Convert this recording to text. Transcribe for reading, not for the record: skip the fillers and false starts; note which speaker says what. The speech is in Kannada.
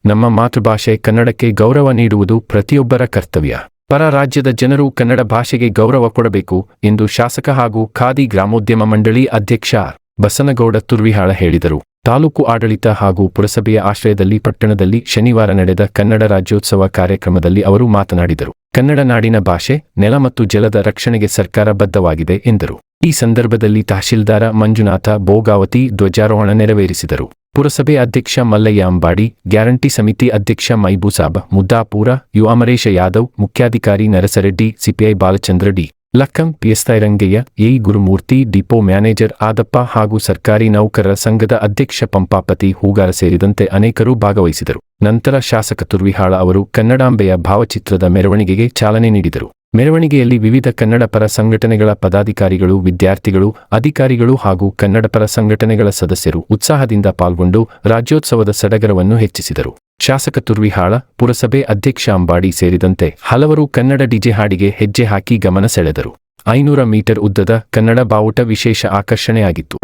Speaker 1: ನಮ್ಮ ಮಾತೃಭಾಷೆ ಕನ್ನಡಕ್ಕೆ ಗೌರವ ನೀಡುವುದು ಪ್ರತಿಯೊಬ್ಬರ ಕರ್ತವ್ಯ. ಪರ ರಾಜ್ಯದ ಜನರು ಕನ್ನಡ ಭಾಷೆಗೆ ಗೌರವ ಕೊಡಬೇಕು ಎಂದು ಶಾಸಕ ಹಾಗೂ ಖಾದಿ ಗ್ರಾಮೋದ್ಯಮ ಮಂಡಳಿ ಅಧ್ಯಕ್ಷ ಬಸನಗೌಡ ತುರ್ವಿಹಾಳ ಹೇಳಿದರು. ತಾಲೂಕು ಆಡಳಿತ ಹಾಗೂ ಪುರಸಭೆಯ ಆಶ್ರಯದಲ್ಲಿ ಪಟ್ಟಣದಲ್ಲಿ ಶನಿವಾರ ನಡೆದ ಕನ್ನಡ ರಾಜ್ಯೋತ್ಸವ ಕಾರ್ಯಕ್ರಮದಲ್ಲಿ ಅವರು ಮಾತನಾಡಿದರು. ಕನ್ನಡ ನಾಡಿನ ಭಾಷೆ, ನೆಲ ಮತ್ತು ಜಲದ ರಕ್ಷಣೆಗೆ ಸರ್ಕಾರ ಬದ್ಧವಾಗಿದೆ ಎಂದರು. ಈ ಸಂದರ್ಭದಲ್ಲಿ ತಹಶೀಲ್ದಾರ ಮಂಜುನಾಥ ಬೋಗಾವತಿ ಧ್ವಜಾರೋಹಣ ನೆರವೇರಿಸಿದರು. ಪುರಸಭೆ ಅಧ್ಯಕ್ಷ ಮಲ್ಲಯ್ಯ ಅಂಬಾಡಿ, ಗ್ಯಾರಂಟಿ ಸಮಿತಿ ಅಧ್ಯಕ್ಷ ಮೈಬೂಸಾಬ ಮುದ್ದಾಪುರ, ಯು ಅಮರೇಶ ಯಾದವ್, ಮುಖ್ಯಾಧಿಕಾರಿ Narasareddy, CPI Balachandra D. Lakkam, PSI Rangayya, A Gurumurthy, depot manager Adappa ಹಾಗೂ ಸರ್ಕಾರಿ ನೌಕರರ ಸಂಘದ ಅಧ್ಯಕ್ಷ ಪಂಪಾಪತಿ ಹೂಗಾರ ಸೇರಿದಂತೆ ಅನೇಕರು ಭಾಗವಹಿಸಿದರು. ನಂತರ ಶಾಸಕ ತುರ್ವಿಹಾಳ ಅವರು ಕನ್ನಡಾಂಬೆಯ ಭಾವಚಿತ್ರದ ಮೆರವಣಿಗೆಗೆ ಚಾಲನೆ ನೀಡಿದರು. ಮೆರವಣಿಗೆಯಲ್ಲಿ ವಿವಿಧ ಕನ್ನಡ ಪರ ಸಂಘಟನೆಗಳ ಪದಾಧಿಕಾರಿಗಳು, ವಿದ್ಯಾರ್ಥಿಗಳು, ಅಧಿಕಾರಿಗಳು ಹಾಗೂ ಕನ್ನಡ ಪರ ಸಂಘಟನೆಗಳ ಸದಸ್ಯರು ಉತ್ಸಾಹದಿಂದ ಪಾಲ್ಗೊಂಡು ರಾಜ್ಯೋತ್ಸವದ ಸಡಗರವನ್ನು ಹೆಚ್ಚಿಸಿದರು. ಶಾಸಕ ತುರ್ವಿಹಾಳ, ಪುರಸಭೆ ಅಧ್ಯಕ್ಷ ಅಂಬಾಡಿ ಸೇರಿದಂತೆ ಹಲವರು ಕನ್ನಡ ಡಿಜೆ ಹಾಡಿಗೆ ಹೆಜ್ಜೆ ಹಾಕಿ ಗಮನ ಸೆಳೆದರು. 500 ಮೀಟರ್ ಉದ್ದದ ಕನ್ನಡ ಬಾವುಟ ವಿಶೇಷ ಆಕರ್ಷಣೆಯಾಗಿತ್ತು.